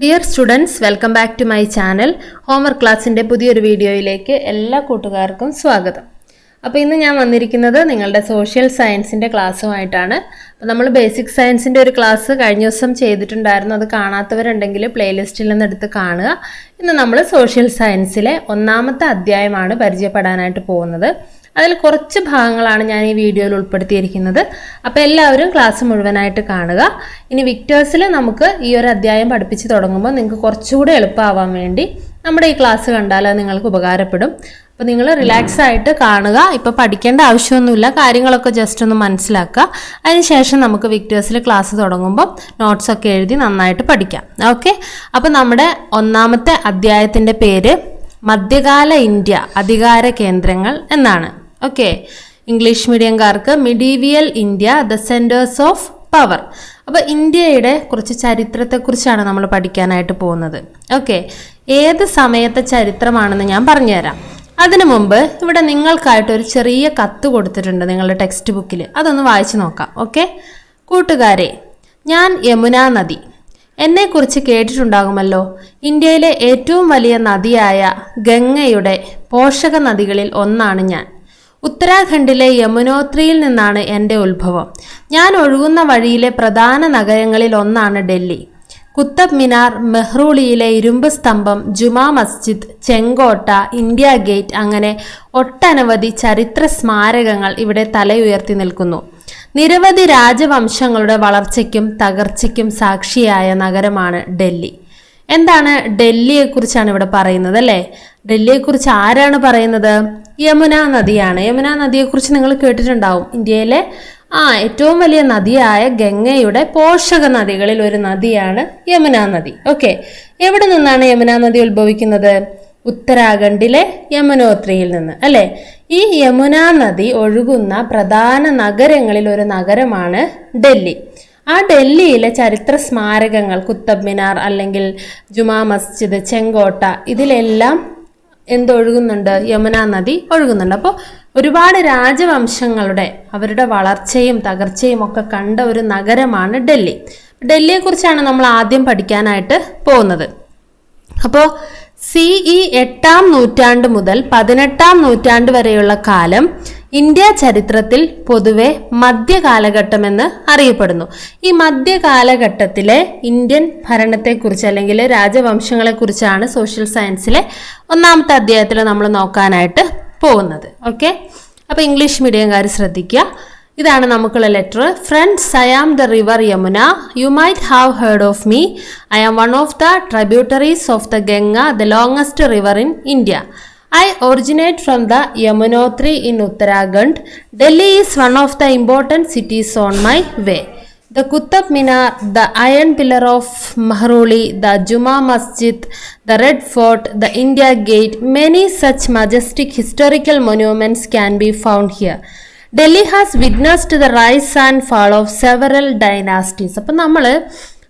Dear students, welcome back to my channel. Homework ക്ലാസ്സിൻ്റെ പുതിയൊരു വീഡിയോയിലേക്ക് എല്ലാ കൂട്ടുകാർക്കും സ്വാഗതം. അപ്പോൾ ഇന്ന് ഞാൻ വന്നിരിക്കുന്നത് നിങ്ങളുടെ സോഷ്യൽ സയൻസിൻ്റെ ക്ലാസ്സുമായിട്ടാണ്. അപ്പോൾ നമ്മൾ ബേസിക് സയൻസിൻ്റെ ഒരു ക്ലാസ് കഴിഞ്ഞ ദിവസം ചെയ്തിട്ടുണ്ടായിരുന്നു. അത് കാണാത്തവരുണ്ടെങ്കിൽ പ്ലേലിസ്റ്റിൽ നിന്ന് എടുത്ത് കാണുക. ഇന്ന് നമ്മൾ സോഷ്യൽ സയൻസിലെ ഒന്നാമത്തെ അധ്യായമാണ് പരിചയപ്പെടാനായിട്ട് പോകുന്നത്. അതിൽ കുറച്ച് ഭാഗങ്ങളാണ് ഞാൻ ഈ വീഡിയോയിൽ ഉൾപ്പെടുത്തിയിരിക്കുന്നത്. അപ്പോൾ എല്ലാവരും ക്ലാസ് മുഴുവനായിട്ട് കാണുക. ഇനി വിക്ടേഴ്സിൽ നമുക്ക് ഈ ഒരു അധ്യായം പഠിപ്പിച്ച് തുടങ്ങുമ്പോൾ നിങ്ങൾക്ക് കുറച്ചുകൂടി എളുപ്പമാവാൻ വേണ്ടി നമ്മുടെ ഈ ക്ലാസ് കണ്ടാൽ അത് നിങ്ങൾക്ക് ഉപകാരപ്പെടും. അപ്പോൾ നിങ്ങൾ റിലാക്സ് ആയിട്ട് കാണുക. ഇപ്പോൾ പഠിക്കേണ്ട ആവശ്യമൊന്നുമില്ല, കാര്യങ്ങളൊക്കെ ജസ്റ്റ് ഒന്ന് മനസ്സിലാക്കുക. അതിനുശേഷം നമുക്ക് വിക്ടേഴ്സിൽ ക്ലാസ് തുടങ്ങുമ്പോൾ നോട്ട്സൊക്കെ എഴുതി നന്നായിട്ട് പഠിക്കാം. ഓക്കെ, അപ്പോൾ നമ്മുടെ ഒന്നാമത്തെ അധ്യായത്തിൻ്റെ പേര് മധ്യകാല ഇന്ത്യ അധികാര കേന്ദ്രങ്ങൾ എന്നാണ്. ഓക്കെ, ഇംഗ്ലീഷ് മീഡിയംകാർക്ക് medieval India the centres of power. അപ്പോൾ ഇന്ത്യയുടെ കുറച്ച് ചരിത്രത്തെക്കുറിച്ചാണ് നമ്മൾ പഠിക്കാനായിട്ട് പോകുന്നത്. ഓക്കെ, ഏത് സമയത്തെ ചരിത്രമാണെന്ന് ഞാൻ പറഞ്ഞുതരാം. അതിനു മുമ്പ് ഇവിടെ നിങ്ങൾക്കായിട്ടൊരു ചെറിയ കത്ത് കൊടുത്തിട്ടുണ്ട് നിങ്ങളുടെ ടെക്സ്റ്റ് ബുക്കിൽ. അതൊന്ന് വായിച്ചു നോക്കാം. ഓക്കെ, കൂട്ടുകാരെ, ഞാൻ യമുന നദി. എന്നെക്കുറിച്ച് കേട്ടിട്ടുണ്ടാകുമല്ലോ. ഇന്ത്യയിലെ ഏറ്റവും വലിയ നദിയായ ഗംഗയുടെ പോഷക നദികളിൽ ഒന്നാണ് ഞാൻ. ഉത്തരാഖണ്ഡിലെ യമുനോത്രിയിൽ നിന്നാണ് എൻ്റെ ഉത്ഭവം. ഞാൻ ഒഴുകുന്ന വഴിയിലെ പ്രധാന നഗരങ്ങളിൽ ഒന്നാണ് ഡൽഹി. കുത്തബ് മിനാർ, മെഹ്റൂളിയിലെ ഇരുമ്പ് സ്തംഭം, ജുമാ മസ്ജിദ്, ചെങ്കോട്ട, ഇന്ത്യ ഗേറ്റ്, അങ്ങനെ ഒട്ടനവധി ചരിത്ര സ്മാരകങ്ങൾ ഇവിടെ തലയുയർത്തി നിൽക്കുന്നു. നിരവധി രാജവംശങ്ങളുടെ വളർച്ചയ്ക്കും തകർച്ചയ്ക്കും സാക്ഷിയായ നഗരമാണ് ഡൽഹി. എന്താണ് ഡൽഹിയെക്കുറിച്ചാണ് ഇവിടെ പറയുന്നത് അല്ലേ? ഡൽഹിയെക്കുറിച്ച് ആരാണ് പറയുന്നത്? യമുന നദിയാണ്. യമുന നദിയെക്കുറിച്ച് നിങ്ങൾ കേട്ടിട്ടുണ്ടാവും. ഇന്ത്യയിലെ ഏറ്റവും വലിയ നദിയായ ഗംഗയുടെ പോഷക നദികളിൽ ഒരു നദിയാണ് യമുന നദി. ഓക്കെ, എവിടെ നിന്നാണ് യമുന നദി ഉത്ഭവിക്കുന്നത്? ഉത്തരാഖണ്ഡിലെ യമുനോത്രിയിൽ നിന്ന് അല്ലേ? ഈ യമുന നദി ഒഴുകുന്ന പ്രധാന നഗരങ്ങളിൽ ഒരു നഗരമാണ് ഡൽഹി. ആ ഡൽഹിയിലെ ചരിത്ര സ്മാരകങ്ങൾ, കുത്തബ് മിനാർ അല്ലെങ്കിൽ ജുമാ മസ്ജിദ്, ചെങ്കോട്ട, ഇതിലെല്ലാം എന്തൊഴുകുന്നുണ്ട്? യമുന നദി ഒഴുകുന്നുണ്ട്. അപ്പോൾ ഒരുപാട് രാജവംശങ്ങളുടെ അവരുടെ വളർച്ചയും തകർച്ചയും ഒക്കെ കണ്ട ഒരു നഗരമാണ് ഡൽഹി. ഡൽഹിയെക്കുറിച്ചാണ് നമ്മൾ ആദ്യം പഠിക്കാനായിട്ട് പോകുന്നത്. അപ്പോൾ CE 8-ാം നൂറ്റാണ്ട് മുതൽ 18-ാം നൂറ്റാണ്ട് വരെയുള്ള കാലം ഇന്ത്യ ചരിത്രത്തിൽ പൊതുവെ മധ്യകാലഘട്ടമെന്ന് അറിയപ്പെടുന്നു. ഈ മധ്യകാലഘട്ടത്തിലെ ഇന്ത്യൻ ഭരണത്തെക്കുറിച്ച് അല്ലെങ്കിൽ രാജവംശങ്ങളെക്കുറിച്ചാണ് സോഷ്യൽ സയൻസിലെ ഒന്നാമത്തെ അധ്യായത്തിൽ നമ്മൾ നോക്കാനായിട്ട് പോകുന്നത്. ഓക്കെ, അപ്പോൾ ഇംഗ്ലീഷ് മീഡിയംകാർ ശ്രദ്ധിക്കുക. ഇതാണ് നമുക്കുള്ള letter. Friends, I am the river Yamuna. You might have heard of me. I am one of the tributaries of the Ganga, the longest river in India. I originate from the Yamunotri in Uttarakhand. Delhi is one of the important cities on my way. The Qutub Minar, the Iron Pillar of Mehruli, the Juma Masjid, the Red Fort, the India Gate, many such majestic historical monuments can be found here. Delhi has witnessed the rise and fall of several dynasties. അപ്പം നമ്മൾ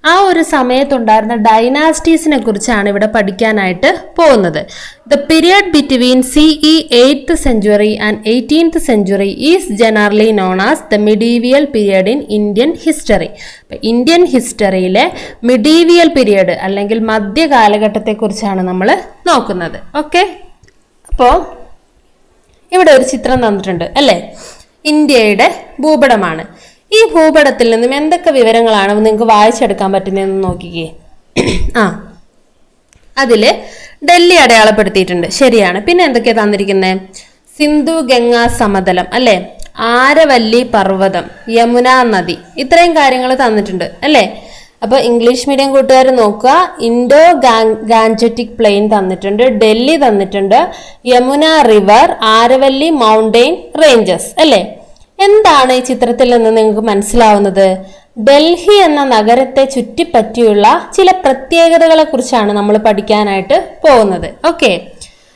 ആ ഒരു സമയത്തുണ്ടായിരുന്ന ഡൈനാസ്റ്റീസിനെ കുറിച്ചാണ് ഇവിടെ പഠിക്കാനായിട്ട് പോകുന്നത്. The period between CE 8th century and 18th century is generally known as the medieval period in Indian history. Indian ഹിസ്റ്ററിയിലെ medieval period അല്ലെങ്കിൽ മധ്യ കാലഘട്ടത്തെക്കുറിച്ചാണ് നമ്മൾ നോക്കുന്നത്. ഓക്കെ, അപ്പോൾ ഇവിടെ ഒരു ചിത്രം തന്നിട്ടുണ്ട് അല്ലേ? ഇന്ത്യയുടെ ഭൂപടമാണ്. ഈ ഭൂപടത്തിൽ നിന്നും എന്തൊക്കെ വിവരങ്ങളാണ് നിങ്ങൾക്ക് വായിച്ചെടുക്കാൻ പറ്റുന്നതെന്ന് നോക്കിക്കേ. അതില് ഡൽഹി അടയാളപ്പെടുത്തിയിട്ടുണ്ട്, ശരിയാണ്. പിന്നെ എന്തൊക്കെയാ തന്നിരിക്കുന്നത്? സിന്ധു ഗംഗാ സമതലം അല്ലേ, ആരവല്ലി പർവ്വതം, യമുന നദി, ഇത്രയും കാര്യങ്ങൾ തന്നിട്ടുണ്ട് അല്ലേ? അപ്പോൾ ഇംഗ്ലീഷ് മീഡിയം കൂട്ടുകാർ നോക്കുക. ഇൻഡോ ഗാഞ്ചറ്റിക് പ്ലെയിൻ തന്നിട്ടുണ്ട്, ഡൽഹി തന്നിട്ടുണ്ട്, Yamuna river, Aravalli mountain ranges അല്ലേ? എന്താണ് ഈ ചിത്രത്തിൽ നിന്ന് നിങ്ങൾക്ക് മനസ്സിലാവുന്നത്? ഡൽഹി എന്ന നഗരത്തെ ചുറ്റിപ്പറ്റിയുള്ള ചില പ്രത്യേകതകളെ കുറിച്ചാണ് നമ്മൾ പഠിക്കാനായിട്ട് പോകുന്നത്. ഓക്കെ,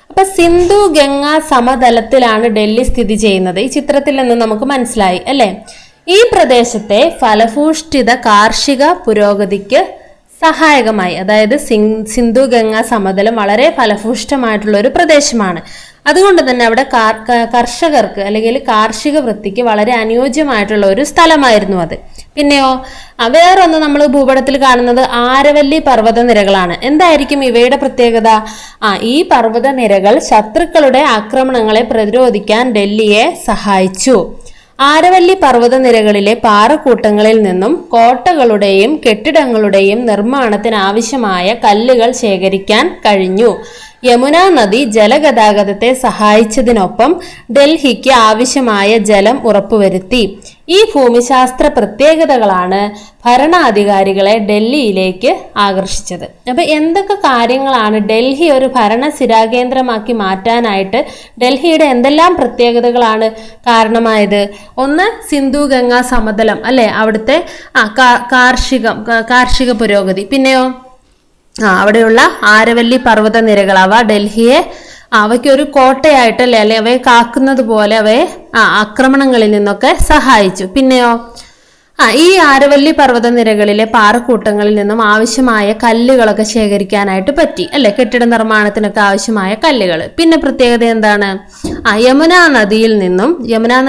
അപ്പൊ സിന്ധു ഗംഗാ സമതലത്തിലാണ് ഡൽഹി സ്ഥിതി ചെയ്യുന്നത്. ഈ ചിത്രത്തിൽ നിന്ന് നമുക്ക് മനസ്സിലായി അല്ലേ? ഈ പ്രദേശത്തെ ഫലഭൂഷ്ഠിത കാർഷിക പുരോഗതിക്ക് സഹായകമായി, അതായത് സിന്ധു ഗംഗാ സമതലം വളരെ ഫലഭൂഷ്ഠമായിട്ടുള്ള ഒരു പ്രദേശമാണ്. അതുകൊണ്ട് തന്നെ അവിടെ കർഷകർക്ക് അല്ലെങ്കിൽ കാർഷിക വൃത്തിക്ക് വളരെ അനുയോജ്യമായിട്ടുള്ള ഒരു സ്ഥലമായിരുന്നു അത്. പിന്നെയോ വേറൊന്ന് നമ്മൾ ഭൂപടത്തിൽ കാണുന്നത് ആരവല്ലി പർവ്വതനിരകളാണ്. എന്തായിരിക്കും ഇവയുടെ പ്രത്യേകത? ഈ പർവ്വതനിരകൾ ശത്രുക്കളുടെ ആക്രമണങ്ങളെ പ്രതിരോധിക്കാൻ ഡൽഹിയെ സഹായിച്ചു. ആരവല്ലി പർവ്വതനിരകളിലെ പാറക്കൂട്ടങ്ങളിൽ നിന്നും കോട്ടകളുടെയും കെട്ടിടങ്ങളുടെയും നിർമ്മാണത്തിന് ആവശ്യമായ കല്ലുകൾ ശേഖരിക്കാൻ കഴിഞ്ഞു. യമുന നദി ജലഗതാഗതത്തെ സഹായിച്ചതിനൊപ്പം ഡൽഹിക്ക് ആവശ്യമായ ജലം ഉറപ്പുവരുത്തി. ഈ ഭൂമിശാസ്ത്ര പ്രത്യേകതകളാണ് ഭരണാധികാരികളെ ഡൽഹിയിലേക്ക് ആകർഷിച്ചത്. അപ്പൊ എന്തൊക്കെ കാര്യങ്ങളാണ് ഡൽഹി ഒരു ഭരണ സ്ഥിരാകേന്ദ്രമാക്കി മാറ്റാനായിട്ട് ഡൽഹിയുടെ എന്തെല്ലാം പ്രത്യേകതകളാണ് കാരണമായത്? ഒന്ന്, സിന്ധു ഗംഗാ സമതലം അല്ലെ, അവിടുത്തെ കാർഷിക പുരോഗതി. പിന്നെയോ അവിടെയുള്ള ആരവല്ലി പർവ്വതനിരകൾ, അവ ഡൽഹിയെ അവയ്ക്ക് ഒരു കോട്ടയായിട്ട് അല്ലെ അവയെ കാക്കുന്നത് പോലെ അവയെ ആക്രമണങ്ങളിൽ നിന്നൊക്കെ സഹായിച്ചു. പിന്നെയോ ഈ ആരവല്ലി പർവ്വതനിരകളിലെ പാറക്കൂട്ടങ്ങളിൽ നിന്നും ആവശ്യമായ കല്ലുകളൊക്കെ ശേഖരിക്കാനായിട്ട് പറ്റി അല്ലെ, കെട്ടിട നിർമ്മാണത്തിനൊക്കെ ആവശ്യമായ കല്ലുകൾ. പിന്നെ പ്രത്യേകത എന്താണ്? യമുന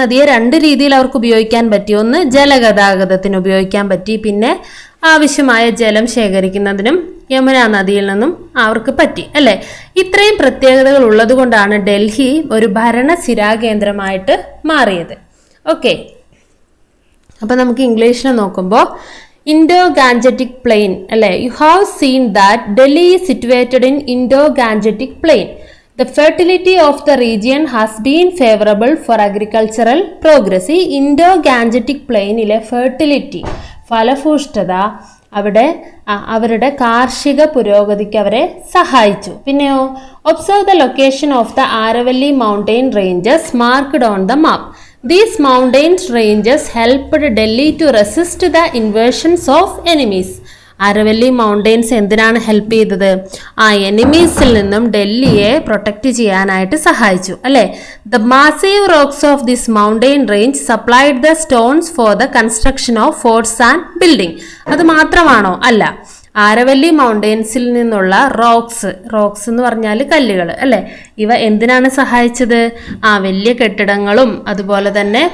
നദിയെ രണ്ട് രീതിയിൽ അവർക്ക് ഉപയോഗിക്കാൻ പറ്റി. ഒന്ന്, ജലഗതാഗതത്തിന് ഉപയോഗിക്കാൻ പറ്റി. പിന്നെ ആവശ്യമായ ജലം ശേഖരിക്കുന്നതിനും യമുന നദിയിൽ നിന്നും അവർക്ക് പറ്റി അല്ലെ. ഇത്രയും പ്രത്യേകതകൾ ഉള്ളത് കൊണ്ടാണ് ഡൽഹി ഒരു ഭരണ സ്ഥിരാകേന്ദ്രമായിട്ട് മാറിയത്. ഓക്കെ, അപ്പൊ നമുക്ക് ഇംഗ്ലീഷിൽ നോക്കുമ്പോൾ ഇൻഡോ ഗാഞ്ചറ്റിക് പ്ലെയിൻ അല്ലെ. You have seen that Delhi is situated in Indo Gangetic plain. The fertility of the region has been favorable for agricultural progress. ഈ ഇൻഡോ ഗാഞ്ചറ്റിക് പ്ലെയിനിലെ ഫെർട്ടിലിറ്റി, ഫലഭൂഷ്ഠത അവിടെ അവരുടെ കാർഷിക പുരോഗതിക്ക് അവരെ സഹായിച്ചു. പിന്നെയോ observe the location of the Aravalli mountain ranges marked on the map. These mountain ranges helped Delhi to resist the invasions of enemies. Aravalli mountains എന്തിനാണ് help ചെയ്തത്? എനിമീസിൽ നിന്നും ഡൽഹിയെ പ്രൊട്ടക്ട് ചെയ്യാനായിട്ട് സഹായിച്ചു അല്ലെ. The massive rocks of this mountain range supplied the stones for the construction of forts and building. അത് മാത്രമാണോ? അല്ല. ആരവല്ലി മൗണ്ടെയിൻസിൽ നിന്നുള്ള റോക്സ് എന്ന് പറഞ്ഞാൽ കല്ലുകൾ അല്ലെ, ഇവ എന്തിനാണ് സഹായിച്ചത്? വലിയ കെട്ടിടങ്ങളും അതുപോലെ തന്നെ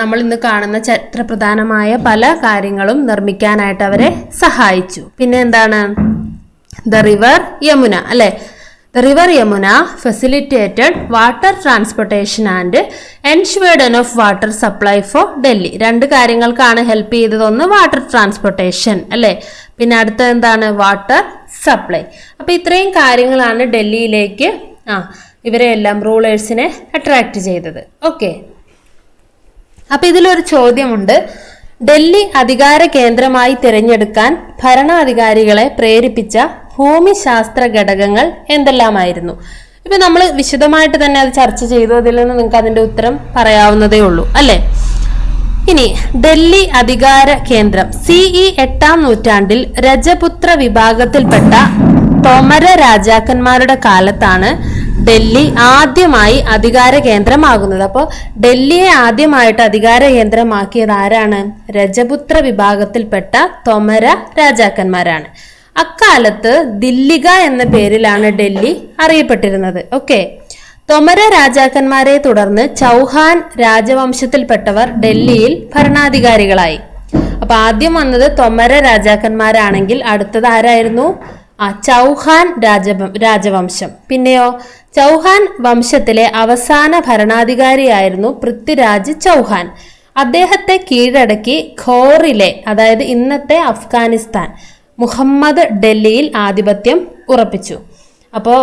നമ്മൾ ഇന്ന് കാണുന്ന ചരിത്രപ്രധാനമായ പല കാര്യങ്ങളും നിർമ്മിക്കാനായിട്ട് അവരെ സഹായിച്ചു. പിന്നെ എന്താണ്? ദ റിവർ യമുന അല്ലെ. The river Yamuna facilitated water transportation and ensured enough water supply for Delhi. രണ്ട് കാര്യങ്ങൾക്കാണ് ഹെൽപ്പ് ചെയ്തത്. ഒന്ന് വാട്ടർ ട്രാൻസ്പോർട്ടേഷൻ അല്ലെ, പിന്നെ അടുത്ത എന്താണ്? Water supply. അപ്പൊ ഇത്രയും കാര്യങ്ങളാണ് ഡൽഹിയിലേക്ക് ഇവരെ എല്ലാം റൂളേഴ്സിനെ അട്രാക്ട് ചെയ്തത്. ഓക്കെ, അപ്പൊ ഇതിലൊരു ചോദ്യമുണ്ട്. ഡൽഹി അധികാര കേന്ദ്രമായി തിരഞ്ഞെടുക്കാൻ ഭരണാധികാരികളെ പ്രേരിപ്പിച്ച ഭൂമിശാസ്ത്ര ഘടകങ്ങൾ എന്തെല്ലാമായിരുന്നു? ഇപ്പൊ നമ്മൾ വിശദമായിട്ട് തന്നെ അത് ചർച്ച ചെയ്തു. അതിൽ നിന്ന് നിങ്ങൾക്ക് അതിന്റെ ഉത്തരം പറയാവുന്നതേ ഉള്ളൂ അല്ലെ. ഇനി ഡൽഹി അധികാര കേന്ദ്രം CE 8-ാം നൂറ്റാണ്ടിൽ രജപുത്ര വിഭാഗത്തിൽപ്പെട്ട തോമര രാജാക്കന്മാരുടെ കാലത്താണ് ഡൽഹി ആദ്യമായി അധികാര കേന്ദ്രമാകുന്നത്. അപ്പോൾ ഡൽഹിയെ ആദ്യമായിട്ട് അധികാര കേന്ദ്രമാക്കിയത് ആരാണ്? രജപുത്ര വിഭാഗത്തിൽപ്പെട്ട തോമര രാജാക്കന്മാരാണ്. അക്കാലത്ത് ദില്ലിക എന്ന പേരിലാണ് ഡൽഹി അറിയപ്പെട്ടിരുന്നത്. ഓക്കെ, തോമര രാജാക്കന്മാരെ തുടർന്ന് ചൗഹാൻ രാജവംശത്തിൽപ്പെട്ടവർ ഡൽഹിയിൽ ഭരണാധികാരികളായി. അപ്പൊ ആദ്യം വന്നത് തോമര രാജാക്കന്മാരാണെങ്കിൽ അടുത്തത് ആരായിരുന്നു? ചൗഹാൻ രാജവംശം. പിന്നെയോ ചൗഹാൻ വംശത്തിലെ അവസാന ഭരണാധികാരിയായിരുന്നു പൃഥ്വിരാജ് ചൗഹാൻ. അദ്ദേഹത്തെ കീഴടക്കി ഖോറിലെ, അതായത് ഇന്നത്തെ അഫ്ഗാനിസ്ഥാൻ, മുഹമ്മദ് ഡൽഹിയിൽ ആധിപത്യം ഉറപ്പിച്ചു. അപ്പോൾ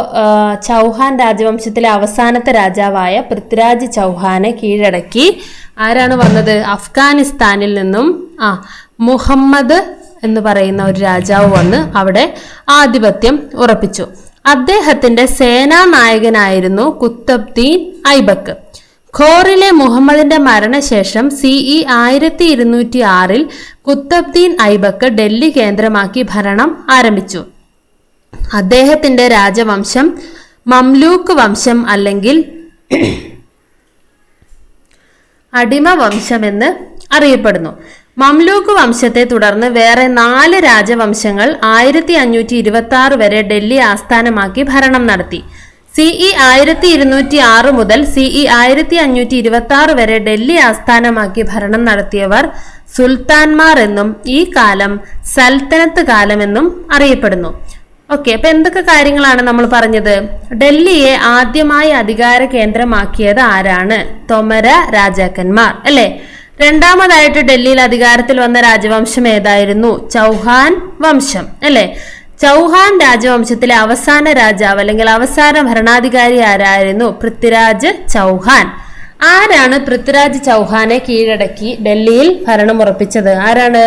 ചൗഹാൻ രാജവംശത്തിലെ അവസാനത്തെ രാജാവായ പൃഥ്വിരാജ് ചൗഹാനെ കീഴടക്കി ആരാണ് വന്നത്? അഫ്ഗാനിസ്ഥാനിൽ നിന്നും മുഹമ്മദ് എന്ന് പറയുന്ന ഒരു രാജാവ് വന്ന് അവിടെ ആധിപത്യം ഉറപ്പിച്ചു. അദ്ദേഹത്തിന്റെ സേനാ നായകനായിരുന്നു കുത്തബ്ദീൻ ഐബക്ക്. ഖോറിലെ മുഹമ്മദിന്റെ മരണശേഷം CE 1206 കുത്തബ്ദീൻ ഐബക്ക് ഡൽഹി കേന്ദ്രമാക്കി ഭരണം ആരംഭിച്ചു. അദ്ദേഹത്തിന്റെ രാജവംശം മംലൂക്ക് വംശം അല്ലെങ്കിൽ അടിമ വംശം എന്ന് അറിയപ്പെടുന്നു. മംലൂക്ക് വംശത്തെ തുടർന്ന് വേറെ 4 രാജവംശങ്ങൾ 1526 വരെ ഡൽഹി ആസ്ഥാനമാക്കി ഭരണം നടത്തി. CE 1206 മുതൽ CE 1526 വരെ ഡൽഹി ആസ്ഥാനമാക്കി ഭരണം നടത്തിയവർ സുൽത്താൻമാർ എന്നും ഈ കാലം സൽത്തനത്ത് കാലമെന്നും അറിയപ്പെടുന്നു. ഓക്കെ, അപ്പൊ എന്തൊക്കെ കാര്യങ്ങളാണ് നമ്മൾ പറഞ്ഞത്? ഡൽഹിയെ ആദ്യമായി അധികാര കേന്ദ്രമാക്കിയത് ആരാണ്? തൊമര രാജാക്കന്മാർ അല്ലെ. രണ്ടാമതായിട്ട് ഡൽഹിയിൽ അധികാരത്തിൽ വന്ന രാജവംശം ഏതായിരുന്നു? ചൗഹാൻ വംശം അല്ലെ. ചൗഹാൻ രാജവംശത്തിലെ അവസാന രാജാവ് അല്ലെങ്കിൽ അവസാന ഭരണാധികാരി ആരായിരുന്നു? പൃഥ്വിരാജ് ചൗഹാൻ. ആരാണ് പൃഥ്വിരാജ് ചൗഹാനെ കീഴടക്കി ഡൽഹിയിൽ ഭരണം ഉറപ്പിച്ചത്? ആരാണ്?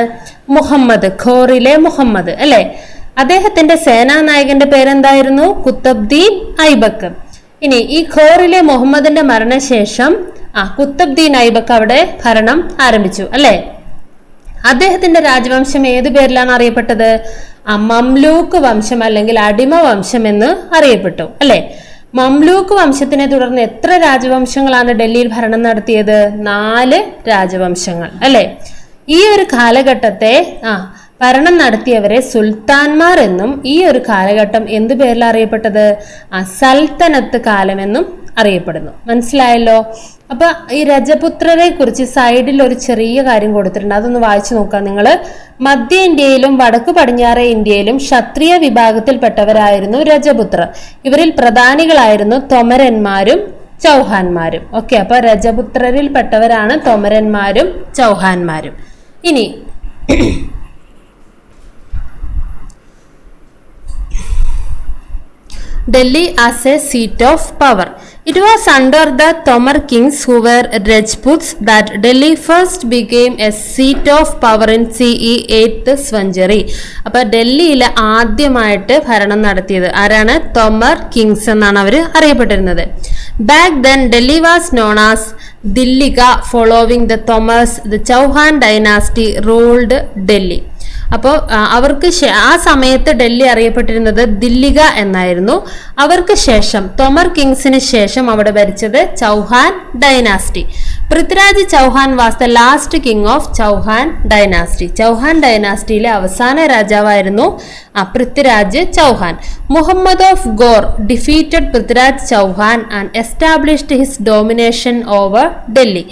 മുഹമ്മദ്, ഘോറിലെ മുഹമ്മദ് അല്ലെ. അദ്ദേഹത്തിന്റെ സേനാനായകന്റെ പേരെന്തായിരുന്നു? കുത്തബ്ദീൻ ഐബക്ക്. ഇനി ഈ ഘോറിലെ മുഹമ്മദിന്റെ മരണശേഷം കുത്തബ്ദീൻ ഐബക്ക് അവിടെ ഭരണം ആരംഭിച്ചു അല്ലെ. അദ്ദേഹത്തിന്റെ രാജവംശം ഏതു പേരിലാണ് അറിയപ്പെട്ടത്? മംലൂക്ക് വംശം അല്ലെങ്കിൽ അടിമ വംശം എന്ന് അറിയപ്പെട്ടു അല്ലെ. മംലൂക്ക് വംശത്തിനെ തുടർന്ന് എത്ര രാജവംശങ്ങളാണ് ഡൽഹിയിൽ ഭരണം നടത്തിയത്? 4 രാജവംശങ്ങൾ അല്ലെ. ഈ ഒരു കാലഘട്ടത്തെ ഭരണം നടത്തിയവരെ സുൽത്താൻമാർ എന്നും ഈ ഒരു കാലഘട്ടം എന്തു പേരിൽ അറിയപ്പെട്ടത്? സൽത്തനത്ത് കാലമെന്നും അറിയപ്പെടുന്നു. മനസ്സിലായല്ലോ. അപ്പൊ ഈ രജപുത്രരെ കുറിച്ച് സൈഡിൽ ഒരു ചെറിയ കാര്യം കൊടുത്തിട്ടുണ്ട്, അതൊന്ന് വായിച്ചു നോക്കാം നിങ്ങൾ. മധ്യ ഇന്ത്യയിലും വടക്കു പടിഞ്ഞാറേ ഇന്ത്യയിലും ക്ഷത്രിയ വിഭാഗത്തിൽപ്പെട്ടവരായിരുന്നു രജപുത്രർ. ഇവരിൽ പ്രധാനികളായിരുന്നു തൊമരന്മാരും ചൗഹാന്മാരും. ഓക്കെ, അപ്പൊ രജപുത്രരിൽ പെട്ടവരാണ് തൊമരന്മാരും ചൗഹാന്മാരും. ഇനി Delhi as a seat of power. It was under the Tomar kings who were Rajputs that Delhi first became a seat of power in CE 8th century. അപ്പോൾ ഡൽഹിയിൽ ആദ്യമായിട്ട് ഭരണം നടത്തിയത് ആരാണ്? തൊമർ കിങ്സ് എന്നാണ് അവർ അറിയപ്പെട്ടിരുന്നത്. Back then Delhi was known as Dillika. Following the Tomars, the Chauhan dynasty ruled Delhi. അപ്പോൾ അവർക്ക് ആ സമയത്ത് ഡൽഹി അറിയപ്പെട്ടിരുന്നത് ദില്ലിക എന്നായിരുന്നു. അവർക്ക് ശേഷം തൊമർ കിങ്സിന് ശേഷം അവിടെ ഭരിച്ചത് Chauhan dynasty. Prithviraj Chauhan was the last king of Chauhan dynasty. Chauhan ഡൈനാസ്റ്റിയിലെ അവസാന രാജാവായിരുന്നു Prithviraj Chauhan. Muhammad of Ghor defeated Prithviraj Chauhan and established his domination over Delhi.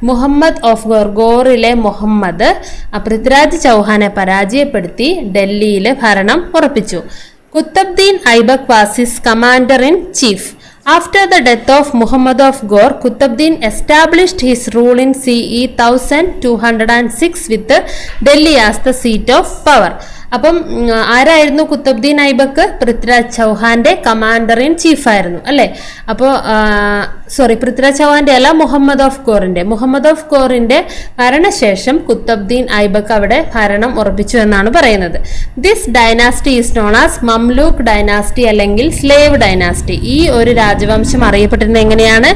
Muhammad of Ghor, ഗോറിലെ മുഹമ്മദ് പൃഥ്വിരാജ് ചൗഹാനെ പരാജയപ്പെടുത്തി ഡൽഹിയിൽ ഭരണം ഉറപ്പിച്ചു. Qutbuddin Aibak was his commander in chief. After the death of Muhammad of Ghor, Qutbuddin established his rule in CE 1206 with Delhi as the seat of power. അപ്പം ആരായിരുന്നു കുത്തബ്ദീൻ ഐബക്ക്? പൃഥ്വിരാജ് ചൗഹാന്റെ commander in chief ആയിരുന്നു അല്ലെ. അപ്പോൾ പൃഥ്വിരാജ് ചൗഹാന്റെ അല്ല, മുഹമ്മദ് ഓഫ് ഗോറിന്റെ മരണശേഷം കുത്തബ്ദീൻ ഐബക്ക് അവിടെ ഭരണം ഉറപ്പിച്ചു എന്നാണ് പറയുന്നത്. This dynasty is known as Mamluk dynasty അല്ലെങ്കിൽ സ്ലേവ് ഡൈനാസ്റ്റി. ഈ ഒരു രാജവംശം അറിയപ്പെട്ടിരുന്നത് എങ്ങനെയാണ്?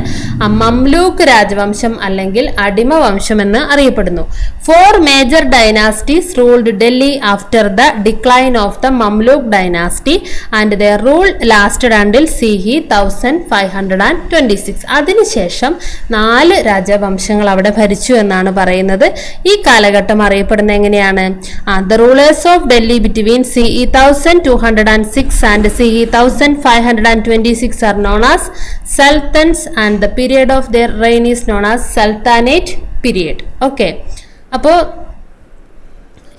മംലൂക്ക് രാജവംശം അല്ലെങ്കിൽ അടിമ വംശം എന്ന് അറിയപ്പെടുന്നു. 4 major dynasties ruled Delhi after the decline of the Mamluk dynasty and their rule lasted until CE 1526. അതിനുശേഷം 4 രാജവംശങ്ങൾ അവിടെ ഭരിച്ചു എന്നാണ് പറയുന്നത്. ഈ കാലഘട്ടം അറിയപ്പെടുന്നത് എങ്ങനെയാണ്? The rulers of Delhi between CE 1206 and CE 1526 are known as Sultans and the period of their reign is known as Sultanate period. Okay, അപ്പോൾ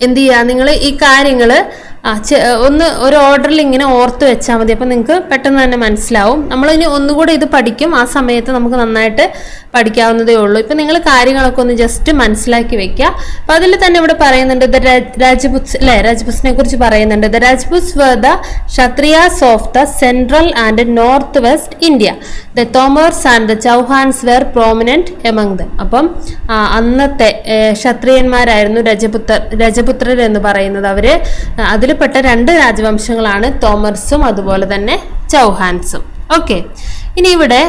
എന്ത് ചെയ്യുക, നിങ്ങൾ ഈ കാര്യങ്ങൾ ഒന്ന് ഒരു ഓർഡറിൽ ഇങ്ങനെ ഓർത്ത് വെച്ചാൽ മതി. അപ്പം നിങ്ങൾക്ക് പെട്ടെന്ന് തന്നെ മനസ്സിലാവും. നമ്മളിനി ഒന്നുകൂടെ ഇത് പഠിക്കും, ആ സമയത്ത് നമുക്ക് നന്നായിട്ട് പഠിക്കാവുന്നതേ ഉള്ളൂ. ഇപ്പം നിങ്ങൾ കാര്യങ്ങളൊക്കെ ഒന്ന് ജസ്റ്റ് മനസ്സിലാക്കി വെക്കുക. അപ്പം അതിൽ തന്നെ ഇവിടെ പറയുന്നുണ്ട് രാജ്പുത്സ് അല്ലേ, രാജ്പുത്സിനെ കുറിച്ച് പറയുന്നുണ്ട്. The Rajputs were the Kshatriyas of the central and north west India. The Tomars and the Chauhans were prominent among them. അപ്പം അന്നത്തെ ക്ഷത്രിയന്മാരായിരുന്നു രജപുത്രർ എന്ന് പറയുന്നത്. അവര് അതിൽ പെട്ട 2 രാജവംശങ്ങളാണ് തോമർസും അതുപോലെ തന്നെ ചൗഹാൻസും. ഓക്കെ, ഇനി ഇവിടെ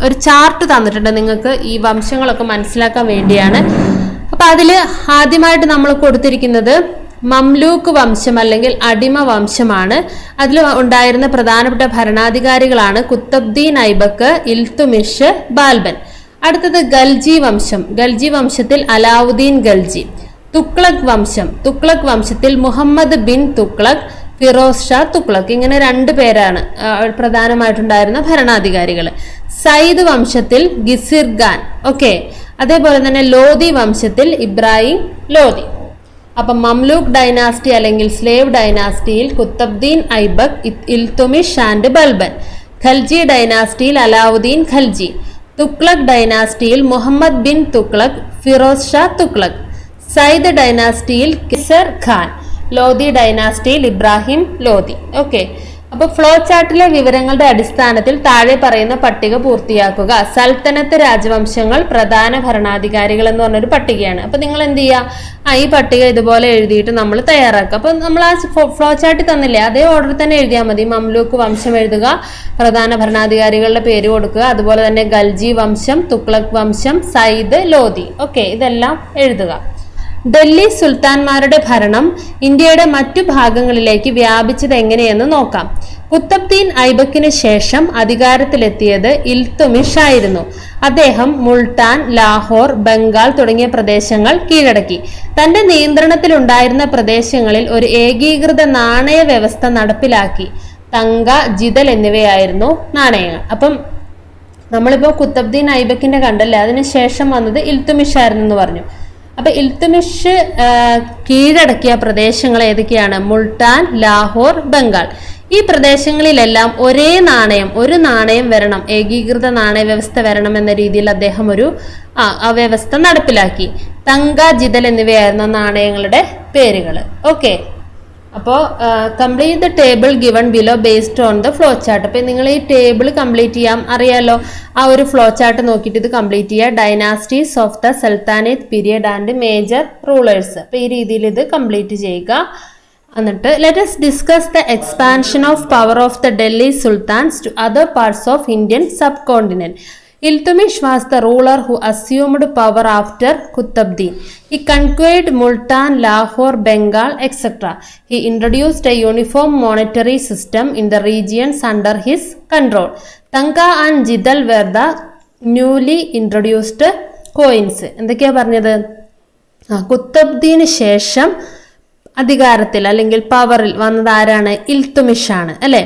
ഒരു ചാർട്ട് തന്നിട്ടുണ്ട് നിങ്ങൾക്ക് ഈ വംശങ്ങളൊക്കെ മനസ്സിലാക്കാൻ വേണ്ടിയാണ്. അപ്പൊ അതിൽ ആദ്യമായിട്ട് നമ്മൾ കൊടുത്തിരിക്കുന്നത് മംലൂക്ക് വംശം അല്ലെങ്കിൽ അടിമ വംശമാണ്. അതിൽ ഉണ്ടായിരുന്ന പ്രധാനപ്പെട്ട ഭരണാധികാരികളാണ് കുത്തബ്ദീൻ ഐബക്ക്, ഇൽത്തുമിഷ്, ബാൽബൻ. അടുത്തത് ഗൽജി വംശം. ഗൽജി വംശത്തിൽ അലാവുദ്ദീൻ ഗൽജി. തുഗ്ലക് വംശത്തിൽ മുഹമ്മദ് ബിൻ തുഗ്ലക്, ഫിറോസ് ഷാ തുഗ്ലക്. ഇങ്ങനെ 2 പേരാണ് പ്രധാനമായിട്ടുണ്ടായിരുന്ന ഭരണാധികാരികൾ. സയ്യിദ് വംശത്തിൽ ഗിസിർ ഖാൻ. ഓക്കെ, അതേപോലെ തന്നെ ലോധി വംശത്തിൽ ഇബ്രാഹിം ലോധി. അപ്പം മംലൂക്ക് ഡൈനാസ്റ്റി അല്ലെങ്കിൽ സ്ലേവ് ഡൈനാസ്റ്റിയിൽ കുത്തബ്ദീൻ ഐബക്, ഇൽതുമിഷ് ആൻഡ് ബൽബൻ. ഖൽജി ഡൈനാസ്റ്റിയിൽ അലാവുദ്ദീൻ ഖൽജി. തുഗ്ലക് ഡൈനാസ്റ്റിയിൽ മുഹമ്മദ് ബിൻ തുഗ്ലക്, ഫിറോസ് ഷാ തുഗ്ലക്. സയ്യിദ് ഡൈനാസ്റ്റിയിൽ കിസർ ഖാൻ. ലോധി ഡൈനാസ്റ്റിയിൽ ഇബ്രാഹിം ലോധി. ഓക്കെ, അപ്പോൾ ഫ്ലോ ചാർട്ടിലെ വിവരങ്ങളുടെ അടിസ്ഥാനത്തിൽ താഴെ പറയുന്ന പട്ടിക പൂർത്തിയാക്കുക. സൽത്തനത്ത് രാജവംശങ്ങൾ, പ്രധാന ഭരണാധികാരികൾ എന്ന് പറഞ്ഞൊരു പട്ടികയാണ്. അപ്പൊ നിങ്ങൾ എന്ത് ചെയ്യുക, ഈ പട്ടിക ഇതുപോലെ എഴുതിയിട്ട് നമ്മൾ തയ്യാറാക്കുക. അപ്പൊ നമ്മൾ ആ ഫ്ലോ ചാർട്ടിൽ തന്നില്ലേ, അതേ ഓർഡർ തന്നെ എഴുതിയാൽ മതി. മംലൂക്ക് വംശം എഴുതുക, പ്രധാന ഭരണാധികാരികളുടെ പേര് കൊടുക്കുക, അതുപോലെ തന്നെ ഖൽജി വംശം, തുഗ്ലക് വംശം, സയ്യിദ്, ലോധി. ഓക്കെ, ഇതെല്ലാം എഴുതുക. ഡൽഹി സുൽത്താൻമാരുടെ ഭരണം ഇന്ത്യയുടെ മറ്റു ഭാഗങ്ങളിലേക്ക് വ്യാപിച്ചത് എങ്ങനെയെന്ന് നോക്കാം. കുത്തബ്ദീൻ ഐബക്കിന് ശേഷം അധികാരത്തിലെത്തിയത് ഇൽതുമിഷ് ആയിരുന്നു. അദ്ദേഹം മുൾട്ടാൻ, ലാഹോർ, ബംഗാൾ തുടങ്ങിയ പ്രദേശങ്ങൾ കീഴടക്കി. തന്റെ നിയന്ത്രണത്തിലുണ്ടായിരുന്ന പ്രദേശങ്ങളിൽ ഒരു ഏകീകൃത നാണയ വ്യവസ്ഥ നടപ്പിലാക്കി. തങ്ക, ജിതൽ എന്നിവയായിരുന്നു നാണയങ്ങൾ. അപ്പം നമ്മളിപ്പോ കുത്തബ്ദീൻ ഐബക്കിന്റെ കണ്ടല്ലേ, അതിനുശേഷം വന്നത് ഇൽതുമിഷ് ആയിരുന്നു എന്ന് പറഞ്ഞു. അപ്പൊ ഇൽതുമിഷ് കീഴടക്കിയ പ്രദേശങ്ങൾ ഏതൊക്കെയാണ്? മുൾട്ടാൻ, ലാഹോർ, ബംഗാൾ. ഈ പ്രദേശങ്ങളിലെല്ലാം ഒരേ നാണയം, ഒരു നാണയം വരണം, ഏകീകൃത നാണയ വ്യവസ്ഥ വരണം എന്ന രീതിയിൽ അദ്ദേഹം ഒരു വ്യവസ്ഥ നടപ്പിലാക്കി. തങ്ക, ജിതൽ എന്നിവയായിരുന്നു നാണയങ്ങളുടെ പേരുകൾ. ഓക്കെ, അപ്പോൾ complete the table given below based on the flow chart. അപ്പം നിങ്ങൾ ഈ ടേബിൾ കംപ്ലീറ്റ് ചെയ്യാം, അറിയാലോ, ആ ഒരു ഫ്ലോ ചാർട്ട് നോക്കിയിട്ട് ഇത് കംപ്ലീറ്റ് ചെയ്യുക. Dynasties of the sultanate period and major rulers. അപ്പം ഈ രീതിയിൽ ഇത് കംപ്ലീറ്റ് ചെയ്യുക. എന്നിട്ട് let us discuss the expansion of power of the Delhi sultans to other parts of Indian subcontinent. Iltutmish was the ruler who assumed power after Kutubuddin. He conquered Multan, Lahore, Bengal, etc. He introduced a uniform monetary system in the regions under his control. Tanka and Jidal were the newly introduced coins. എന്തൊക്കെയാ പറഞ്ഞത്? കുത്തബ്ദീന് ശേഷം അധികാരത്തിൽ അല്ലെങ്കിൽ പവറിൽ വന്നത് ആരാണ്? ഇൽതുമിഷ് ആണ് അല്ലെ.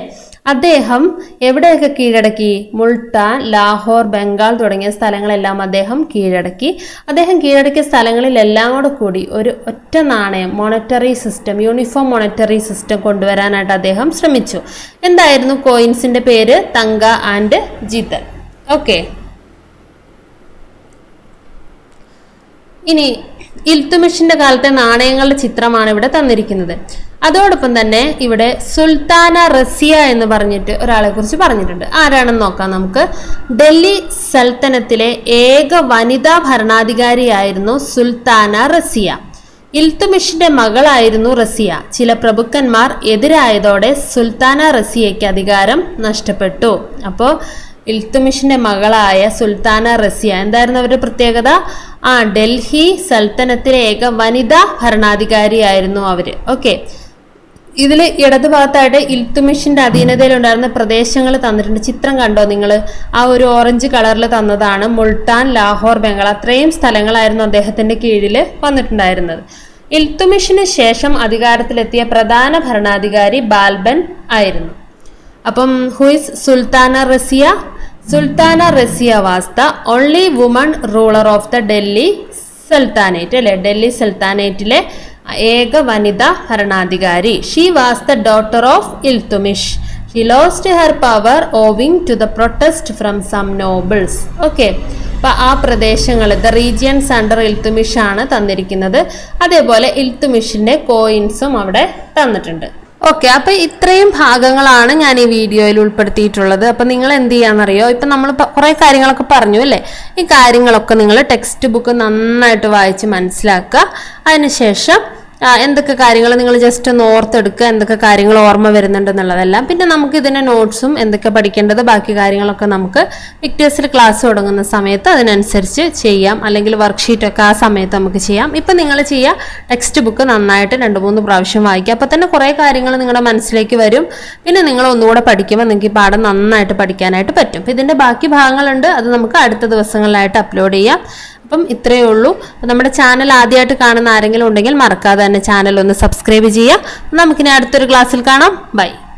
അദ്ദേഹം എവിടെയൊക്കെ കീഴടക്കി? മുൾട്ടാൻ, ലാഹോർ, ബംഗാൾ തുടങ്ങിയ സ്ഥലങ്ങളെല്ലാം അദ്ദേഹം കീഴടക്കി. അദ്ദേഹം കീഴടക്കിയ സ്ഥലങ്ങളിലെല്ലാം കൂടെ കൂടി ഒരു ഒറ്റ നാണയം, monetary system, uniform monetary system കൊണ്ടുവരാനായിട്ട് അദ്ദേഹം ശ്രമിച്ചു. എന്തായിരുന്നു കോയിൻസിന്റെ പേര്? തങ്ക ആൻഡ് ജിതൽ. ഓക്കെ, ഇനി ഇൽതുമിഷിന്റെ കാലത്തെ നാണയങ്ങളുടെ ചിത്രമാണ് ഇവിടെ തന്നിരിക്കുന്നത്. അതോടൊപ്പം തന്നെ ഇവിടെ സുൽത്താന റസിയ എന്ന് പറഞ്ഞിട്ട് ഒരാളെ കുറിച്ച് പറഞ്ഞിട്ടുണ്ട്. ആരാണെന്ന് നോക്കാം നമുക്ക്. ഡൽഹി സൽത്തനത്തിലെ ഏക വനിതാ ഭരണാധികാരിയായിരുന്നു സുൽത്താന റസിയ. ഇൽതുമിഷിന്റെ മകളായിരുന്നു റസിയ. ചില പ്രഭുക്കന്മാർ എതിരായതോടെ സുൽത്താന റസിയയ്ക്ക് അധികാരം നഷ്ടപ്പെട്ടു. അപ്പോൾ ഇൽതുമിഷിന്റെ മകളായ സുൽത്താന റസിയ എന്തായിരുന്നു അവരുടെ പ്രത്യേകത? ഡൽഹി സൽത്തനത്തിലെ ഏക വനിതാ ഭരണാധികാരിയായിരുന്നു അവര്. ഓക്കെ, ഇതിൽ ഇടതുഭാഗത്തായിട്ട് ഇൽതുമിഷിന്റെ അധീനതയിലുണ്ടായിരുന്ന പ്രദേശങ്ങൾ തന്നിട്ടുണ്ട്. ചിത്രം കണ്ടോ നിങ്ങൾ? ആ ഒരു ഓറഞ്ച് കളറിൽ തന്നതാണ് മുൾട്ടാൻ, ലാഹോർ, ബംഗാൾ. അത്രയും സ്ഥലങ്ങളായിരുന്നു അദ്ദേഹത്തിന്റെ കീഴിൽ വന്നിട്ടുണ്ടായിരുന്നത്. ഇൽതുമിഷിന് ശേഷം അധികാരത്തിലെത്തിയ പ്രധാന ഭരണാധികാരി ബാൽബൻ ആയിരുന്നു. അപ്പം who's Sultana Razia? Sultana Razia was the only woman ruler of the Delhi sultanate അല്ലെ. ഡൽഹി സൽത്താനേറ്റിലെ ഏക വനിതാ ഭരണാധികാരി. She was the daughter of Iltutmish. She lost her power owing to the protest from some nobles. Okay, അപ്പൊ ആ പ്രദേശങ്ങൾ ദ റീജിയൻസ് അണ്ടർ ഇൽതുമിഷ് ആണ് തന്നിരിക്കുന്നത്. അതേപോലെ ഇൽതുമിഷിന്റെ കോയിൻസും അവിടെ തന്നിട്ടുണ്ട്. ഓക്കെ, അപ്പൊ ഇത്രയും ഭാഗങ്ങളാണ് ഞാൻ ഈ വീഡിയോയിൽ ഉൾപ്പെടുത്തിയിട്ടുള്ളത്. അപ്പൊ നിങ്ങൾ എന്ത് ചെയ്യാന്നറിയോ, ഇപ്പൊ നമ്മൾ കുറെ കാര്യങ്ങളൊക്കെ പറഞ്ഞു അല്ലേ. ഈ കാര്യങ്ങളൊക്കെ നിങ്ങൾ ടെക്സ്റ്റ് ബുക്ക് നന്നായിട്ട് വായിച്ച് മനസ്സിലാക്കുക. അതിനുശേഷം എന്തൊക്കെ കാര്യങ്ങൾ നിങ്ങൾ ജസ്റ്റ് ഒന്ന് ഓർത്തെടുക്കുക, എന്തൊക്കെ കാര്യങ്ങൾ ഓർമ്മ വരുന്നുണ്ടെന്നുള്ളതെല്ലാം. പിന്നെ നമുക്ക് ഇതിന്റെ നോട്ട്സും എന്തൊക്കെ പഠിക്കേണ്ടത് ബാക്കി കാര്യങ്ങളൊക്കെ നമുക്ക് വിക്ടേഴ്സിൽ ക്ലാസ് തുടങ്ങുന്ന സമയത്ത് അതിനനുസരിച്ച് ചെയ്യാം. അല്ലെങ്കിൽ വർക്ക്ഷീറ്റൊക്കെ ആ സമയത്ത് നമുക്ക് ചെയ്യാം. ഇപ്പം നിങ്ങൾ ചെയ്യുക, ടെക്സ്റ്റ് ബുക്ക് നന്നായിട്ട് 2-3 പ്രാവശ്യം വായിക്കുക. അപ്പം തന്നെ കുറേ കാര്യങ്ങൾ നിങ്ങളുടെ മനസ്സിലേക്ക് വരും. പിന്നെ നിങ്ങൾ ഒന്നുകൂടെ പഠിക്കുമ്പോൾ നിങ്ങൾക്ക് ഈ പാഠം നന്നായിട്ട് പഠിക്കാനായിട്ട് പറ്റും. അപ്പം ഇതിൻ്റെ ബാക്കി ഭാഗങ്ങളുണ്ട്, അത് നമുക്ക് അടുത്ത ദിവസങ്ങളിലായിട്ട് അപ്ലോഡ് ചെയ്യാം. അപ്പം ഇത്രയേ ഉള്ളൂ. നമ്മുടെ ചാനൽ ആദ്യമായിട്ട് കാണുന്ന ആരെങ്കിലും ഉണ്ടെങ്കിൽ മറക്കാതെ തന്നെ ചാനൽ ഒന്ന് സബ്സ്ക്രൈബ് ചെയ്യുക. നമുക്കിനി അടുത്തൊരു ക്ലാസ്സിൽ കാണാം. ബൈ.